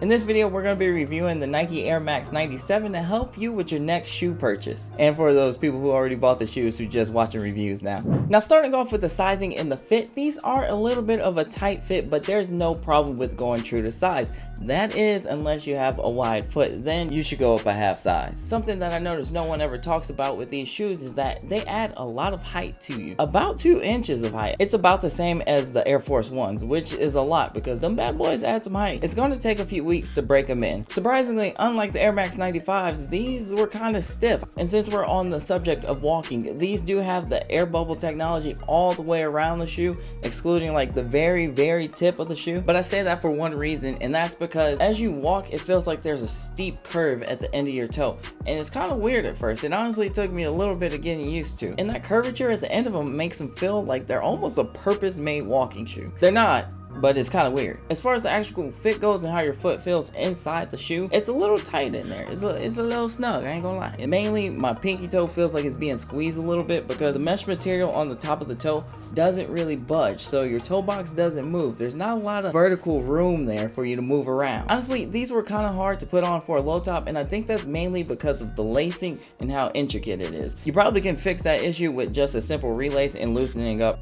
In this video, we're going to be reviewing the Nike Air Max 97 to help you with your next shoe purchase. And for those people who already bought the shoes who just watching reviews now. Now starting off with the sizing and the fit, these are a little bit of a tight fit, but there's no problem with going true to size. That is, unless you have a wide foot, then you should go up a half size. Something that I noticed no one ever talks about with these shoes is that they add a lot of height to you. About 2 inches of height. It's about the same as the Air Force Ones, which is a lot because them bad boys add some height. It's going to take a few weeks to break them in. Surprisingly, unlike the Air Max 95s, these were kind of stiff. And since we're on the subject of walking, these do have the air bubble technology all the way around the shoe, excluding like the very tip of the shoe. But I say that for one reason, and that's because as you walk, it feels like there's a steep curve at the end of your toe. And it's kind of weird at first. It honestly took me a little bit of getting used to. And that curvature at the end of them makes them feel like they're almost a purpose-made walking shoe. They're not, but it's kind of weird. As far as the actual fit goes and how your foot feels inside the shoe, it's a little tight in there. It's a little snug, I ain't gonna lie. And mainly my pinky toe feels like it's being squeezed a little bit because the mesh material on the top of the toe doesn't really budge, so your toe box doesn't move. There's not a lot of vertical room there for you to move around. Honestly, these were kind of hard to put on for a low top, and I think that's mainly because of the lacing and how intricate it is. You probably can fix that issue with just a simple relace and loosening up.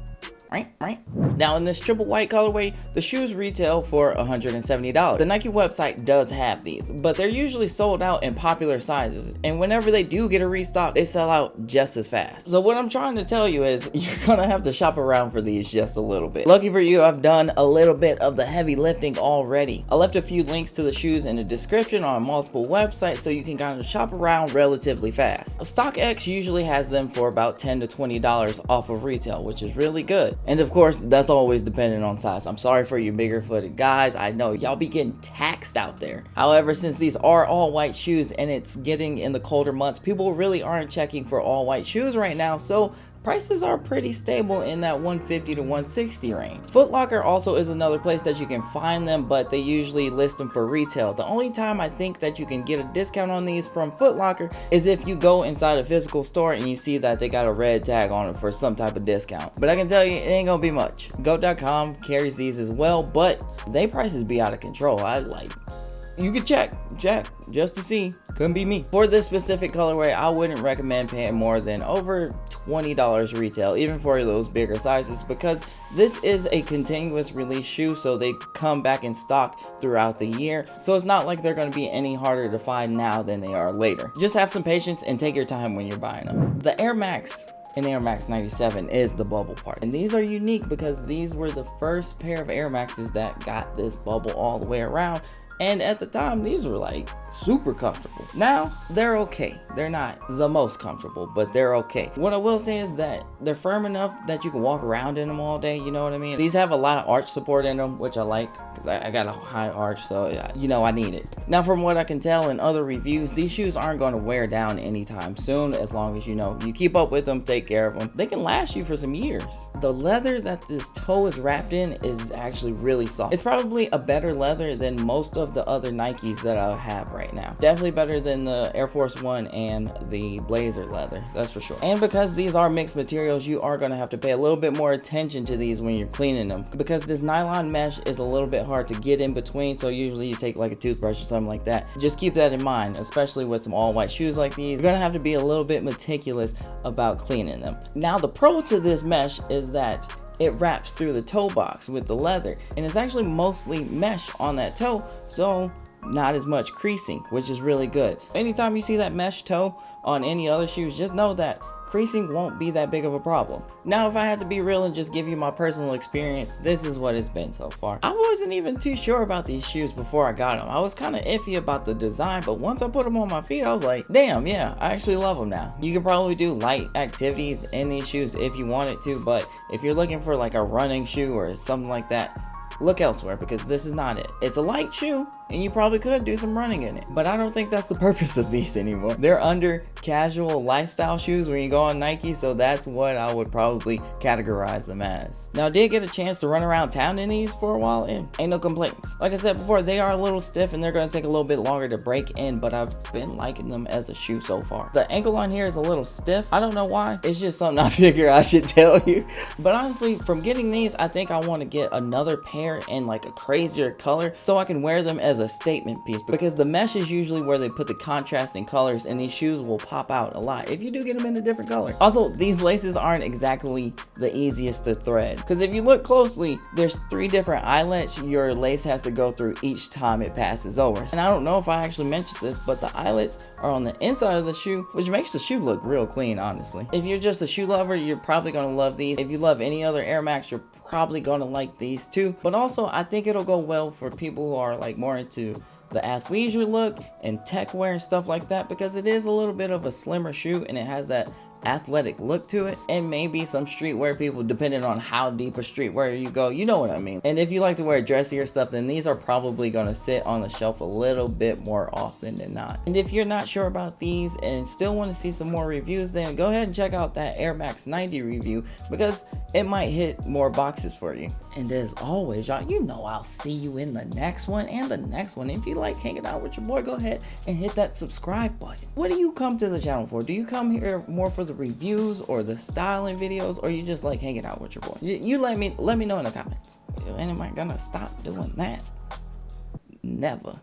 Right. Now in this triple white colorway, the shoes retail for $170. The Nike website does have these, but they're usually sold out in popular sizes, and whenever they do get a restock, they sell out just as fast. So what I'm trying to tell you is you're gonna have to shop around for these just a little bit. Lucky for you, I've done a little bit of the heavy lifting already. I left a few links to the shoes in the description on multiple websites so you can kind of shop around relatively fast. StockX usually has them for about $10 to $20 off of retail, which is really good. And of course, that's always dependent on size. I'm sorry for you bigger footed guys. I know y'all be getting taxed out there. However, since these are all white shoes and it's getting in the colder months, people really aren't checking for all white shoes right now. So prices are pretty stable in that $150 to $160 range. Foot Locker also is another place that you can find them, but they usually list them for retail. The only time I think that you can get a discount on these from Foot Locker is if you go inside a physical store and you see that they got a red tag on it for some type of discount. But I can tell you, it ain't gonna be much. Goat.com carries these as well, but they prices be out of control. You could check just to see. Couldn't be me. For this specific colorway, I wouldn't recommend paying more than over $20 retail, even for those bigger sizes, because this is a continuous release shoe, so they come back in stock throughout the year. So it's not like they're going to be any harder to find now than they are later. Just have some patience and take your time when you're buying them. The Air Max and Air Max 97 is the bubble part, and these are unique because these were the first pair of Air Maxes that got this bubble all the way around. And at the time, these were like super comfortable. Now, they're okay. They're not the most comfortable, but they're okay. What I will say is that they're firm enough that you can walk around in them all day, you know what I mean? These have a lot of arch support in them, which I like, because I got a high arch, so you know I need it. Now, from what I can tell in other reviews, these shoes aren't going to wear down anytime soon, as long as you keep up with them, take care of them. They can last you for some years. The leather that this toe is wrapped in is actually really soft. It's probably a better leather than most of the other Nikes that I have right now. Definitely better than the Air Force One and the Blazer leather, that's for sure. And because these are mixed materials, you are going to have to pay a little bit more attention to these when you're cleaning them, because this nylon mesh is a little bit hard to get in between, so usually you take like a toothbrush or something like that. Just keep that in mind, especially with some all white shoes like these. You're going to have to be a little bit meticulous about cleaning them. Now, the pro to this mesh is that it wraps through the toe box with the leather, and it's actually mostly mesh on that toe, so not as much creasing, which is really good. Anytime you see that mesh toe on any other shoes, just know that creasing won't be that big of a problem. Now, if I had to be real and just give you my personal experience, this is what it's been so far. I wasn't even too sure about these shoes before I got them. I was kind of iffy about the design, but once I put them on my feet, I was like, damn, yeah, I actually love them now. You can probably do light activities in these shoes if you wanted to, but if you're looking for like a running shoe or something like that, look elsewhere, because this is not it. It's a light shoe and you probably could do some running in it, but I don't think that's the purpose of these anymore. They're under casual lifestyle shoes when you go on Nike, so that's what I would probably categorize them as. Now I did get a chance to run around town in these for a while and ain't no complaints. Like I said before, they are a little stiff and they're going to take a little bit longer to break in, but I've been liking them as a shoe so far. The ankle on here is a little stiff. I don't know why. It's just something I figure I should tell you. But honestly, from getting these, I think I want to get another pair in like a crazier color so I can wear them as a statement piece, because the mesh is usually where they put the contrasting colors and these shoes will pop out a lot if you do get them in a different color. Also, these laces aren't exactly the easiest to thread, because if you look closely, there's 3 different eyelets your lace has to go through each time it passes over. And I don't know if I actually mentioned this, but the eyelets are on the inside of the shoe, which makes the shoe look real clean, honestly. If you're just a shoe lover, you're probably going to love these. If you love any other Air Max, you're probably going to like these too. But also, I think it'll go well for people who are like more into the athleisure look and tech wear and stuff like that, because it is a little bit of a slimmer shoe and it has that athletic look to it, and maybe some streetwear people, depending on how deep a streetwear you go, you know what I mean. And if you like to wear dressier stuff, then these are probably going to sit on the shelf a little bit more often than not. And if you're not sure about these and still want to see some more reviews, then go ahead and check out that Air Max 90 review, because it might hit more boxes for you. And as always, y'all, you know I'll see you in the next one and the next one. If you like hanging out with your boy, go ahead and hit that subscribe button. What do you come to the channel for? Do you come here more for the reviews or the styling videos, or you just like hanging out with your boy? You let me know in the comments. Am I gonna stop doing that? Never.